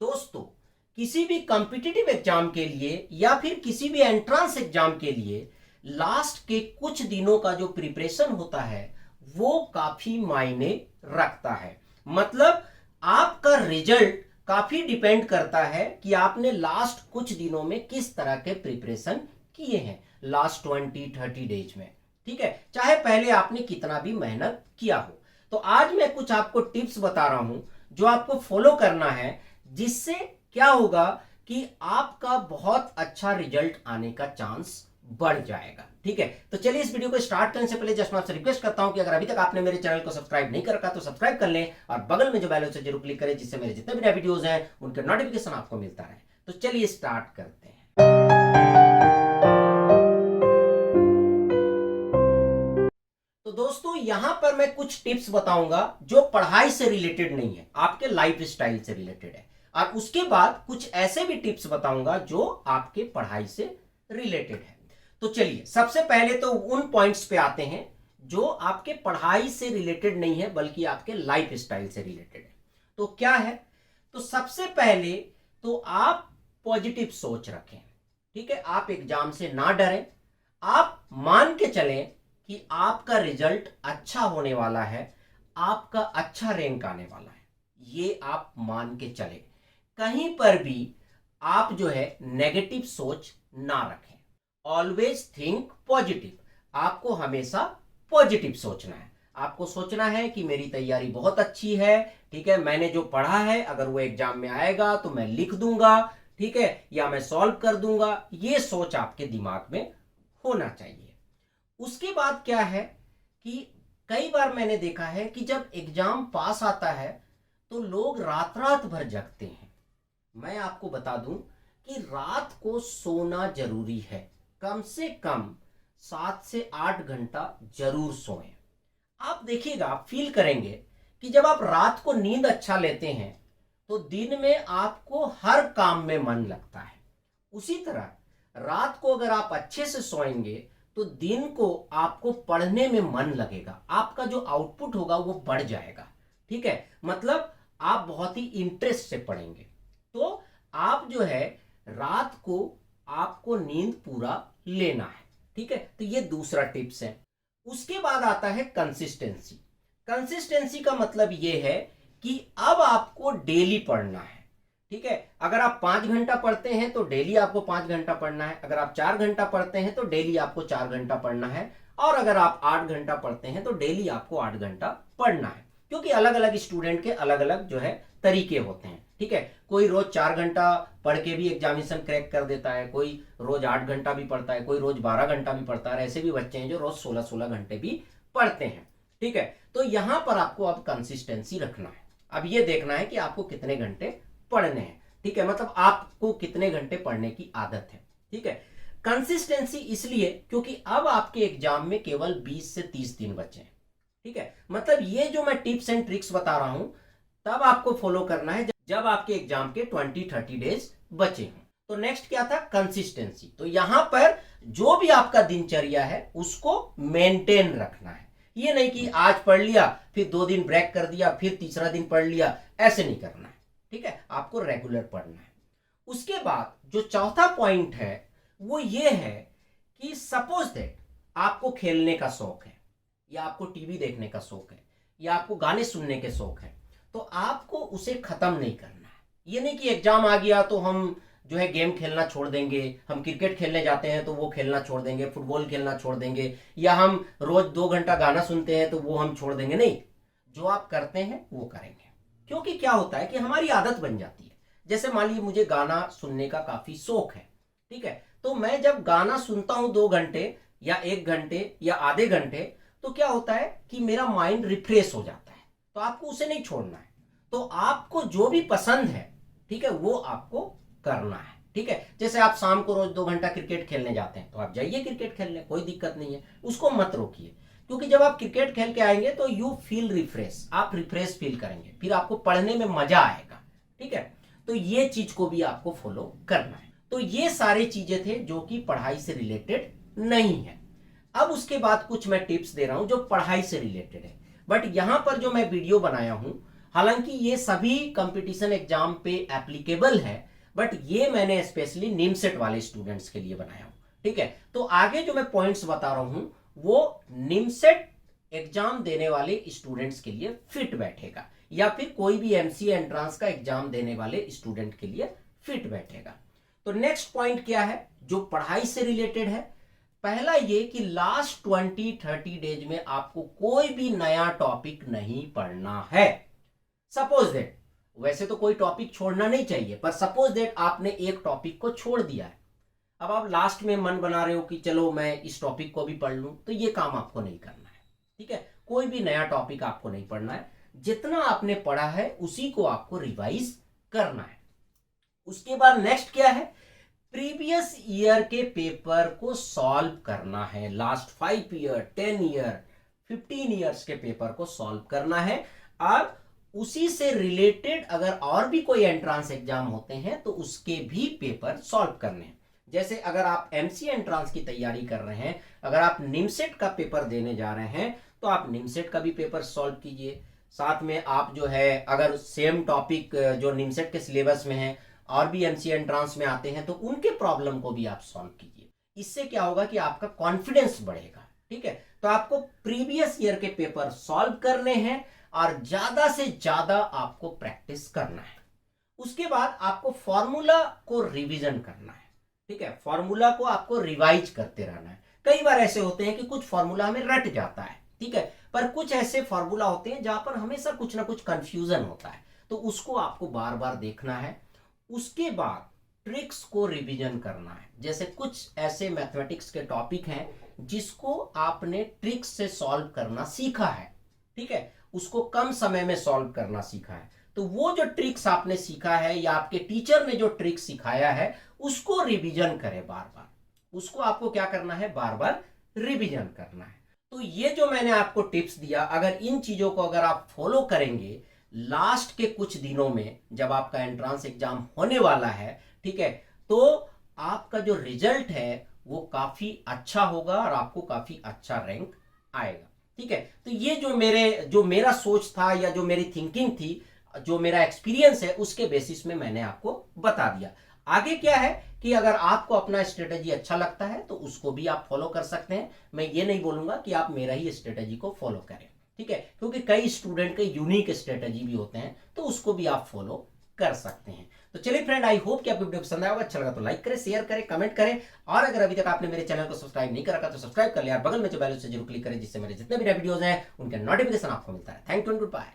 दोस्तों, किसी भी कॉम्पिटिटिव एग्जाम के लिए या फिर किसी भी एंट्रेंस एग्जाम के लिए लास्ट के कुछ दिनों का जो प्रिपरेशन होता है वो काफी मायने रखता है। मतलब आपका रिजल्ट काफी डिपेंड करता है कि आपने लास्ट कुछ दिनों में किस तरह के प्रिपरेशन किए हैं लास्ट 20-30 डेज में। ठीक है, चाहे पहले आपने कितना भी मेहनत किया हो। तो आज मैं कुछ आपको टिप्स बता रहा हूं जो आपको फॉलो करना है, जिससे क्या होगा कि आपका बहुत अच्छा रिजल्ट आने का चांस बढ़ जाएगा। ठीक है, तो चलिए इस वीडियो को स्टार्ट करने से पहले जस्ट मैं आपसे रिक्वेस्ट करता हूं कि अगर अभी तक आपने मेरे चैनल को सब्सक्राइब नहीं कर रखा तो सब्सक्राइब कर लें और बगल में जो बेल है जरूर क्लिक करें, जिससे मेरे जितने भी नए वीडियोस हैं उनके नोटिफिकेशन आपको मिलता रहे। तो चलिए स्टार्ट करते हैं। तो दोस्तों, यहां पर मैं कुछ टिप्स बताऊंगा जो पढ़ाई से रिलेटेड नहीं है, आपके लाइफ स्टाइल से रिलेटेड है। और उसके बाद कुछ ऐसे भी टिप्स बताऊंगा जो आपके पढ़ाई से रिलेटेड है। तो चलिए सबसे पहले तो उन पॉइंट्स पे आते हैं जो आपके पढ़ाई से रिलेटेड नहीं है बल्कि आपके लाइफ स्टाइल से रिलेटेड है। तो क्या है? तो सबसे पहले तो आप पॉजिटिव सोच रखें। ठीक है, आप एग्जाम से ना डरें। आप मान के चलें कि आपका रिजल्ट अच्छा होने वाला है, आपका अच्छा रैंक आने वाला है, ये आप मान के चले। कहीं पर भी आप जो है नेगेटिव सोच ना रखें। Always think positive. आपको हमेशा पॉजिटिव सोचना है। आपको सोचना है कि मेरी तैयारी बहुत अच्छी है। ठीक है, मैंने जो पढ़ा है अगर वो एग्जाम में आएगा तो मैं लिख दूंगा। ठीक है, या मैं सॉल्व कर दूंगा। ये सोच आपके दिमाग में होना चाहिए। उसके बाद क्या है कि कई बार मैंने देखा है कि जब एग्जाम पास आता है तो लोग रात रात भर जगते हैं। मैं आपको बता दूं कि रात को सोना जरूरी है। कम से कम 7 से 8 घंटा जरूर सोएं। आप देखिएगा, आप फील करेंगे कि जब आप रात को नींद अच्छा लेते हैं तो दिन में आपको हर काम में मन लगता है। उसी तरह रात को अगर आप अच्छे से सोएंगे तो दिन को आपको पढ़ने में मन लगेगा, आपका जो आउटपुट होगा वो बढ़ जाएगा। ठीक है, मतलब आप बहुत ही इंटरेस्ट से पढ़ेंगे। तो आप जो है रात को आपको नींद पूरा लेना है। ठीक है, तो ये दूसरा टिप्स है। उसके बाद आता है कंसिस्टेंसी। कंसिस्टेंसी का मतलब ये है कि अब आपको डेली पढ़ना है। ठीक है, अगर आप 5 घंटा पढ़ते हैं तो डेली आपको 5 घंटा पढ़ना है। अगर आप 4 घंटा पढ़ते हैं तो डेली आपको 4 घंटा पढ़ना है। और अगर आप 8 घंटा पढ़ते हैं तो डेली आपको 8 घंटा पढ़ना है। क्योंकि अलग अलग स्टूडेंट के अलग अलग जो है तरीके होते हैं। ठीक है, कोई रोज 4 घंटा पढ़ के भी एग्जामिनेशन क्रैक कर देता है, कोई रोज 8 घंटा भी पढ़ता है, कोई रोज 12 घंटा भी पढ़ता है। ऐसे भी बच्चे हैं जो रोज 16-16 घंटे भी पढ़ते हैं। ठीक है, तो यहां पर आपको अब कंसिस्टेंसी रखना है। अब ये देखना है कि आपको कितने घंटे पढ़ने हैं। ठीक है, मतलब आपको कितने घंटे पढ़ने की आदत है। ठीक है, कंसिस्टेंसी इसलिए क्योंकि अब आपके एग्जाम में केवल 20 से 30 दिन बचे हैं। ठीक है, मतलब ये जो मैं टिप्स एंड ट्रिक्स बता रहा हूं तब आपको फॉलो करना है जब आपके एग्जाम के 20-30 डेज बचे हों। तो नेक्स्ट क्या था? कंसिस्टेंसी। तो यहां पर जो भी आपका दिनचर्या है उसको मेंटेन रखना है। ये नहीं कि आज पढ़ लिया फिर 2 दिन ब्रेक कर दिया फिर तीसरा दिन पढ़ लिया, ऐसे नहीं करना है। ठीक है, आपको रेगुलर पढ़ना है। उसके बाद जो चौथा पॉइंट है वो ये है कि सपोज दैट आपको खेलने का शौक है या आपको टीवी देखने का शौक है या आपको गाने सुनने के शौक है, तो आपको उसे खत्म नहीं करना है। ये नहीं कि एग्जाम आ गया तो हम जो है गेम खेलना छोड़ देंगे, हम क्रिकेट खेलने जाते हैं तो वो खेलना छोड़ देंगे, फुटबॉल खेलना छोड़ देंगे, या हम रोज 2 घंटा गाना सुनते हैं तो वो हम छोड़ देंगे। नहीं, जो आप करते हैं वो करेंगे। क्योंकि क्या होता है कि हमारी आदत बन जाती है। जैसे मान लीजिए मुझे गाना सुनने का काफी शौक है। ठीक है, तो मैं जब गाना सुनता हूं 2 घंटे या 1 घंटे या आधे घंटे, तो क्या होता है कि मेरा माइंड रिफ्रेश हो जाता है। तो आपको उसे नहीं छोड़ना है। तो आपको जो भी पसंद है, ठीक है, वो आपको करना है। ठीक है, जैसे आप शाम को रोज 2 घंटा क्रिकेट खेलने जाते हैं तो आप जाइए क्रिकेट खेलने, कोई दिक्कत नहीं है, उसको मत रोकिए। क्योंकि जब आप क्रिकेट खेल के आएंगे तो यू फील रिफ्रेश, आप रिफ्रेश फील करेंगे, फिर आपको पढ़ने में मजा आएगा। ठीक है, तो ये चीज को भी आपको फॉलो करना है। तो ये सारे चीजें थे जो कि पढ़ाई से रिलेटेड नहीं है। अब उसके बाद कुछ मैं टिप्स दे रहा हूं जो पढ़ाई से रिलेटेड है, बट यहां पर जो मैं वीडियो बनाया हूं हालांकि ये सभी कंपटीशन एग्जाम पे एप्लीकेबल है, बट ये मैंने स्पेशली निमसेट वाले स्टूडेंट्स के लिए बनाया हूं। ठीक है, तो आगे जो मैं पॉइंट्स बता रहा हूं वो निमसेट एग्जाम देने वाले स्टूडेंट्स के लिए फिट बैठेगा, या फिर कोई भी एमसीए एंट्रांस का एग्जाम देने वाले स्टूडेंट के लिए फिट बैठेगा। तो नेक्स्ट पॉइंट क्या है जो पढ़ाई से रिलेटेड है? पहला ये कि लास्ट 20-30 डेज में आपको कोई भी नया टॉपिक नहीं पढ़ना है। सपोज दैट, वैसे तो कोई टॉपिक छोड़ना नहीं चाहिए, पर सपोज दैट आपने एक टॉपिक को छोड़ दिया है, अब आप लास्ट में मन बना रहे हो कि चलो मैं इस टॉपिक को भी पढ़ लूं, तो ये काम आपको नहीं करना है। ठीक है, कोई भी नया टॉपिक आपको नहीं पढ़ना है, जितना आपने पढ़ा है उसी को आपको रिवाइज करना है। उसके बाद नेक्स्ट क्या है? प्रीवियस ईयर के पेपर को सॉल्व करना है। लास्ट 5 ईयर, 10 ईयर, 15 ईयर्स के पेपर को सॉल्व करना है, और उसी से रिलेटेड अगर और भी कोई एंट्रांस एग्जाम होते हैं तो उसके भी पेपर सॉल्व करने हैं। जैसे अगर आप एमसीए एंट्रांस की तैयारी कर रहे हैं, अगर आप निमसेट का पेपर देने जा रहे हैं, तो आप निमसेट का भी पेपर सॉल्व कीजिए। साथ में आप जो है अगर सेम टॉपिक जो निमसेट के सिलेबस में है और भी एमसीए एंट्रांस में आते हैं तो उनके प्रॉब्लम को भी आप सॉल्व कीजिए। इससे क्या होगा कि आपका कॉन्फिडेंस बढ़ेगा। ठीक है, तो आपको प्रीवियस ईयर के पेपर सॉल्व करने हैं और ज्यादा से ज्यादा आपको प्रैक्टिस करना है। उसके बाद आपको फॉर्मूला को रिवीजन करना है। ठीक है, फॉर्मूला को आपको रिवाइज करते रहना है। कई बार ऐसे होते हैं कि कुछ फॉर्मूला हमें रट जाता है, ठीक है, पर कुछ ऐसे फॉर्मूला होते हैं जहां पर हमेशा कुछ ना कुछ कंफ्यूजन होता है, तो उसको आपको बार बार देखना है। उसके बाद ट्रिक्स को रिवीजन करना है। जैसे कुछ ऐसे मैथमेटिक्स के टॉपिक हैं जिसको आपने ट्रिक्स से सॉल्व करना सीखा है, ठीक है, उसको कम समय में सॉल्व करना सीखा है, तो वो जो ट्रिक्स आपने सीखा है या आपके टीचर ने जो ट्रिक्स सिखाया है उसको रिवीजन करें बार बार। उसको आपको क्या करना है? बार बार रिवीजन करना है। तो ये जो मैंने आपको टिप्स दिया, अगर इन चीजों को अगर आप फॉलो करेंगे लास्ट के कुछ दिनों में जब आपका एंट्रांस एग्जाम होने वाला है, ठीक है, तो आपका जो रिजल्ट है वो काफी अच्छा होगा और आपको काफी अच्छा रैंक आएगा। ठीक है, तो ये जो मेरा सोच था या जो मेरी थिंकिंग थी, जो मेरा एक्सपीरियंस है, उसके बेसिस में मैंने आपको बता दिया। आगे क्या है कि अगर आपको अपना स्ट्रेटेजी अच्छा लगता है तो उसको भी आप फॉलो कर सकते हैं। मैं ये नहीं बोलूंगा कि आप मेरा ही स्ट्रेटेजी को फॉलो करें, ठीक है, क्योंकि कई स्टूडेंट के यूनिक स्ट्रेटेजी भी होते हैं, तो उसको भी आप फॉलो कर सकते हैं। तो चलिए फ्रेंड, आई होप कि आपको वीडियो पसंद आया होगा। अच्छा लगा तो लाइक करें, शेयर करें, कमेंट करें, और अगर अभी तक आपने मेरे चैनल को सब्सक्राइब नहीं कर रखा तो सब्सक्राइब कर लिया, बगल में जो बेल से जरूर क्लिक करें, जिससे मेरे जितने भी वीडियोस हैं उनके नोटिफिकेशन आपको मिलता है। Thank you and good bye.